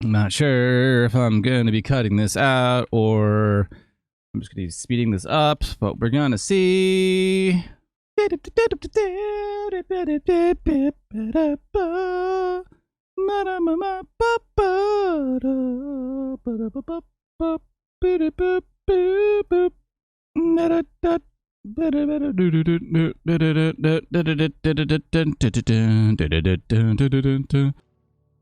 I'm not sure if I'm going to be cutting this out or I'm just going to be speeding this up, but we're going to see.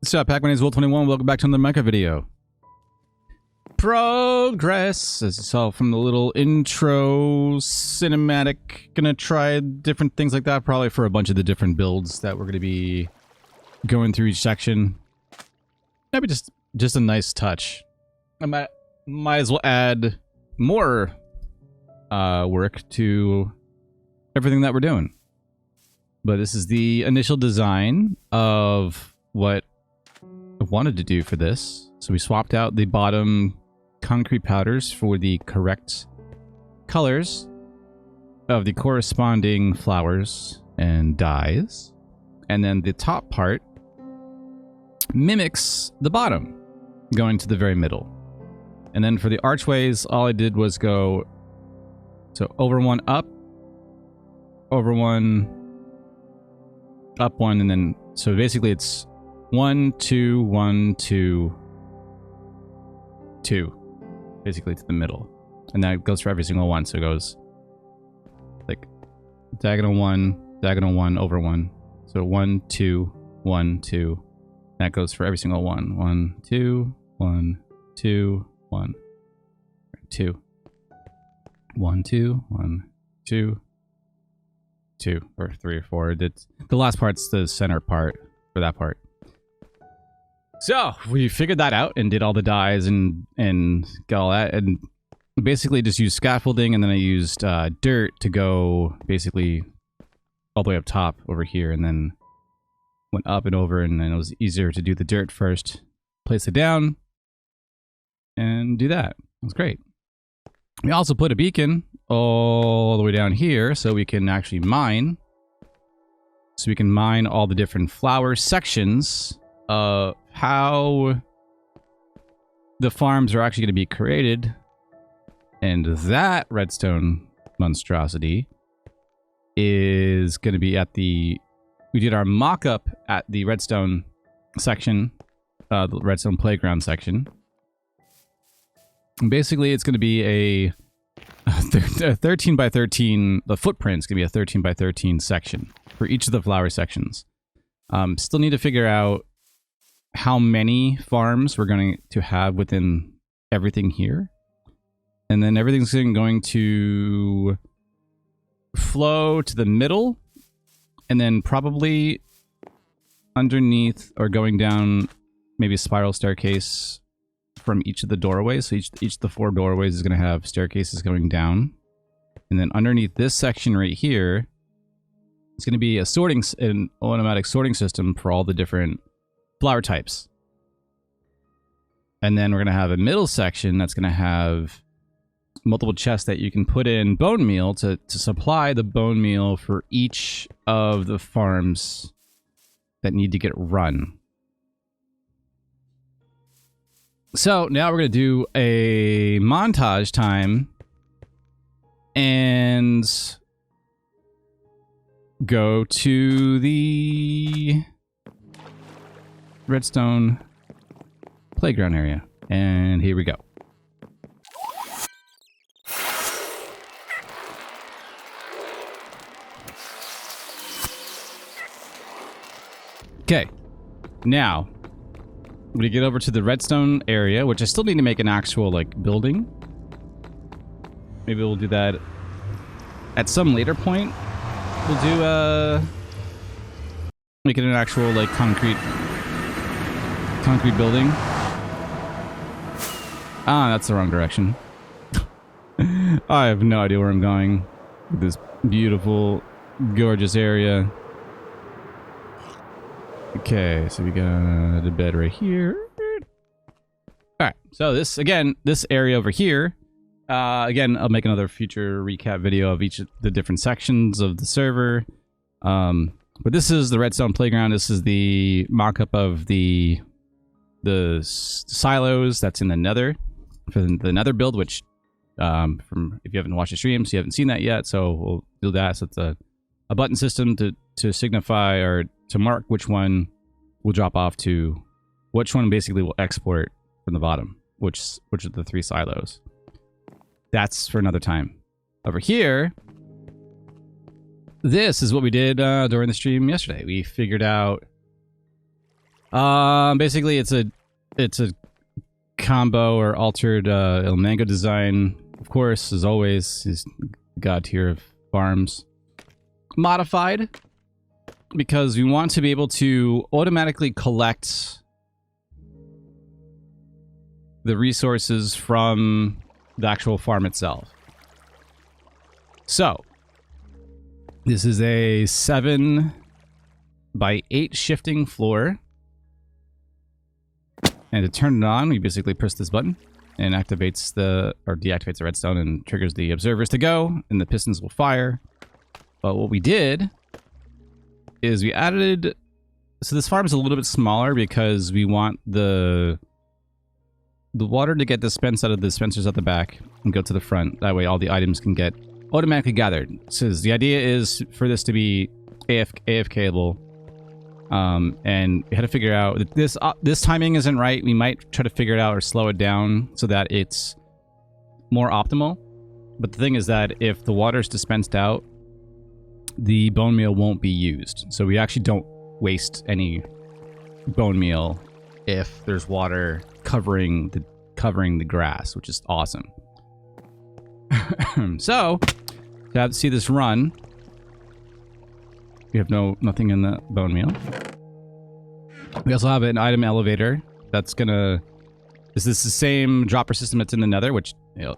What's up, Pac? My name is Wolv21. Welcome back to another Minecraft video. Progress, as you saw from the little intro cinematic. Gonna try different things like that, probably for a bunch of the different builds that we're gonna be going through each section. Maybe just a nice touch. I might as well add more work to everything that we're doing. But this is the initial design of what I wanted to do for this. So we swapped out the bottom concrete powders for the correct colors of the corresponding flowers and dyes. And then the top part mimics the bottom, going to the very middle. And then for the archways, all I did was go so over one, up, over one, up one, and then so basically it's 1, 2, 1, 2, 2, basically to the middle, and that goes for every single one. So it goes like diagonal 1, over 1. So 1, 2, 1, 2. That goes for every single one. 1, 2, 1, 2, 1, 2, 1, 2, 1, 2, 2, or 3 or 4. It's the last part's the center part for that part. So we figured that out and did all the dyes and got all that, and basically just used scaffolding, and then I used dirt to go basically all the way up top over here, and then went up and over, and then it was easier to do the dirt first, place it down, and do that. It was great. We also put a beacon all the way down here so we can actually mine. So we can mine all the different flower sections of how the farms are actually going to be created. And that redstone monstrosity is going to be at the... We did our mock-up at the redstone section, the redstone playground section. And basically, it's going to be a 13 by 13, the footprint's going to be a 13 by 13 section for each of the flower sections. Still need to figure out how many farms we're going to have within everything here. And then everything's going to flow to the middle, and then probably underneath or going down maybe a spiral staircase from each of the doorways. So each of the 4 doorways is going to have staircases going down. And then underneath this section right here, it's going to be an automatic sorting system for all the different flower types. And then we're going to have a middle section that's going to have multiple chests that you can put in bone meal to supply the bone meal for each of the farms that need to get run. So now we're going to do a montage time and go to the redstone playground area. And here we go. Okay, now I'm gonna get over to the redstone area, which I still need to make an actual like building. Maybe we'll do that at some later point. We'll do make it an actual like concrete building. Ah, that's the wrong direction. I have no idea where I'm going with this beautiful, gorgeous area. Okay, so we got the bed right here. All right, so this area over here. Again, I'll make another future recap video of each of the different sections of the server. But this is the redstone playground. This is the mock-up of the silos that's in the nether for the nether build, which from if you haven't watched the streams, you haven't seen that yet, so we'll do that. So it's a button system to signify or to mark which one will drop off to which one basically will export from the bottom, which are the 3 silos. That's for another time. Over here, this is what we did during the stream yesterday. We figured out basically it's a combo or altered El Mango design. Of course, as always, is god tier of farms. Modified because we want to be able to automatically collect the resources from the actual farm itself. So, this is a 7 by 8 shifting floor. And to turn it on, we basically press this button and activates deactivates the redstone and triggers the observers to go, and the pistons will fire. But what we did is we added, so this farm is a little bit smaller because we want the water to get dispensed out of the dispensers at the back and go to the front. That way all the items can get automatically gathered. So the idea is for this to be AFKable. And we had to figure out that this timing isn't right. We might try to figure it out or slow it down so that it's more optimal. But the thing is that if the water is dispensed out, the bone meal won't be used. So we actually don't waste any bone meal if there's water covering the grass, which is awesome. So to have to see this run, we have nothing in the bone meal. We also have an item elevator that's gonna. This is the same dropper system that's in the nether, which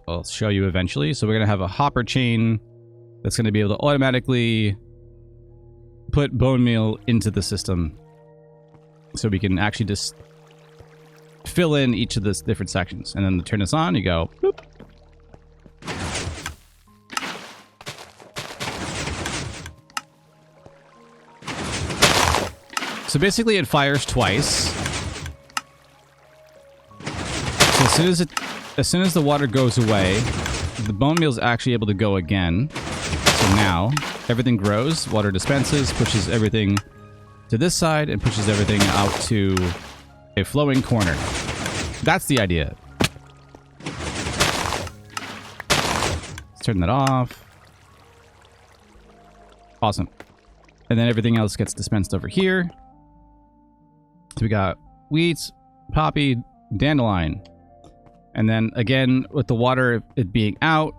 I'll show you eventually. So we're gonna have a hopper chain that's gonna be able to automatically put bone meal into the system, so we can actually just fill in each of the different sections. And then to turn this on, you go boop. So basically it fires twice. So as soon as the water goes away, the bone meal is actually able to go again. So now everything grows, water dispenses, pushes everything to this side and pushes everything out to a flowing corner. That's the idea. Let's turn that off. Awesome. And then everything else gets dispensed over here. So we got wheat, poppy, dandelion. And then again, with the water it being out,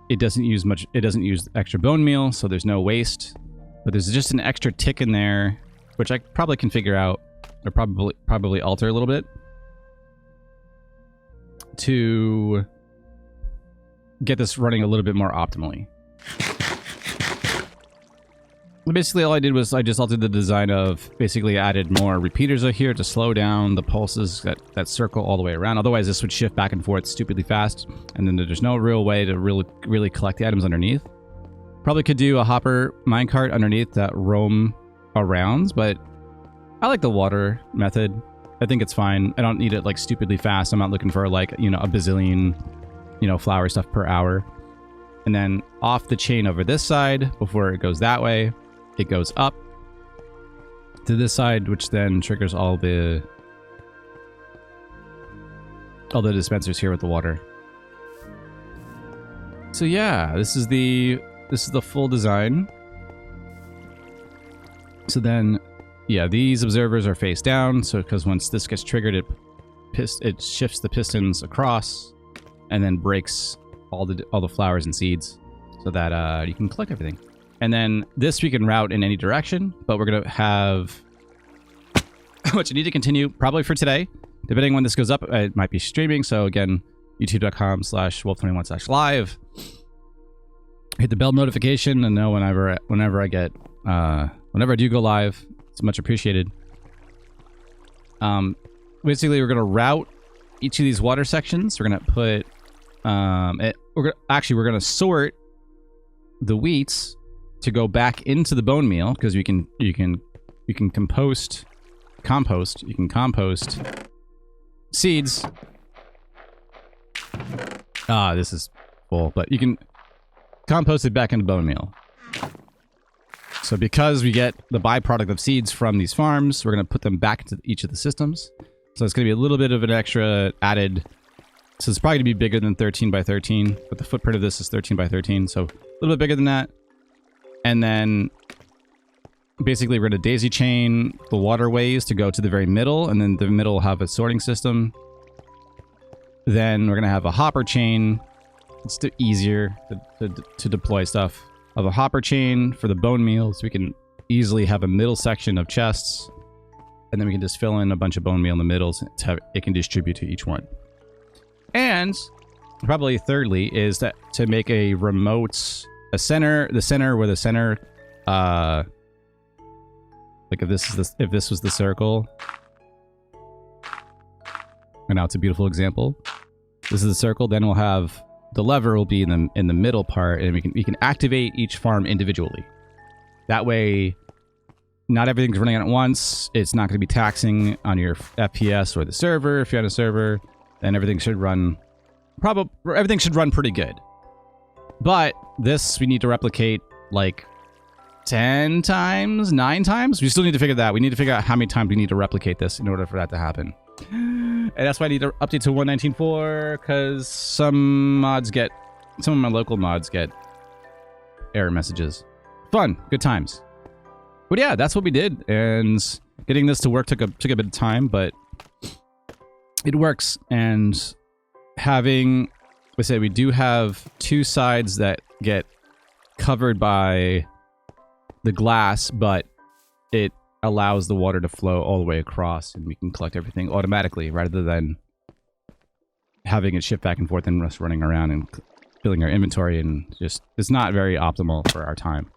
it doesn't use extra bone meal, so there's no waste. But there's just an extra tick in there, which I probably can figure out, or probably alter a little bit, to get this running a little bit more optimally. Basically, all I did was I just altered the design of basically added more repeaters over here to slow down the pulses that circle all the way around. Otherwise, this would shift back and forth stupidly fast, and then there's no real way to really collect the items underneath. Probably could do a hopper minecart underneath that roam around, but I like the water method. I think it's fine. I don't need it like stupidly fast. I'm not looking for like, a bazillion, flower stuff per hour. And then off the chain over this side, before it goes that way, it goes up to this side, which then triggers all the dispensers here with the water. So yeah, this is the full design. So then, yeah, these observers are face down. So because once this gets triggered, it shifts the pistons across, and then breaks all the flowers and seeds, so that you can collect everything. And then this we can route in any direction, but we're going to have, which I need to continue probably for today. Depending on when this goes up, it might be streaming. So again, youtube.com/wolv21/live. Hit the bell notification and know whenever I get whenever I do go live. It's much appreciated. Basically, we're gonna route each of these water sections. We're gonna put we're gonna sort the wheats to go back into the bone meal, because you can compost seeds. This is full, but you can compost it back into bone meal. So because we get the byproduct of seeds from these farms, we're going to put them back into each of the systems. So it's going to be a little bit of an extra added. So it's probably going to be bigger than 13 by 13, but the footprint of this is 13 by 13. So a little bit bigger than that. And then basically we're going to daisy chain the waterways to go to the very middle, and then the middle will have a sorting system. Then we're going to have a hopper chain. It's easier to deploy stuff. Of a hopper chain for the bone meal, so we can easily have a middle section of chests, and then we can just fill in a bunch of bone meal in the middle to have, it can distribute to each one. And probably thirdly is that to make a remote, the center where the center, like if this was the circle, and now it's a beautiful example. This is the circle. Then we'll have the lever will be in the middle part, and we can activate each farm individually. That way, not everything's running at once. It's not going to be taxing on your FPS or the server. If you're on a server, then everything should run pretty good. But this we need to replicate like 10 times, 9 times. We still need to figure that out. We need to figure out how many times we need to replicate this in order for that to happen. And that's why I need to update to 1.19.4, because some of my local mods get error messages. Fun, good times. But yeah, that's what we did, and getting this to work took a bit of time, but it works. And having, I said, we do have 2 sides that get covered by the glass, but it allows the water to flow all the way across, and we can collect everything automatically rather than having it shift back and forth and us running around and filling our inventory, and just, it's not very optimal for our time.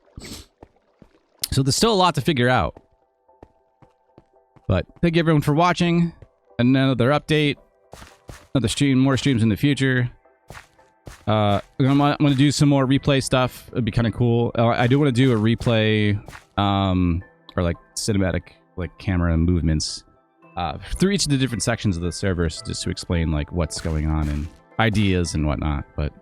So there's still a lot to figure out. But thank you everyone for watching. Another update, another stream, more streams in the future. I'm gonna do some more replay stuff. It'd be kind of cool. I do want to do a replay, or like cinematic, like camera movements, through each of the different sections of the servers, just to explain like what's going on and ideas and whatnot. But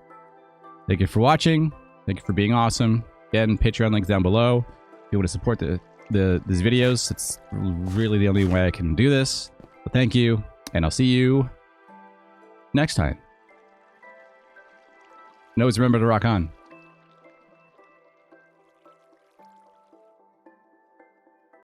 thank you for watching. Thank you for being awesome. Again, Patreon links down below. If you want to support these videos, it's really the only way I can do this. But thank you, and I'll see you next time. And always remember to rock on.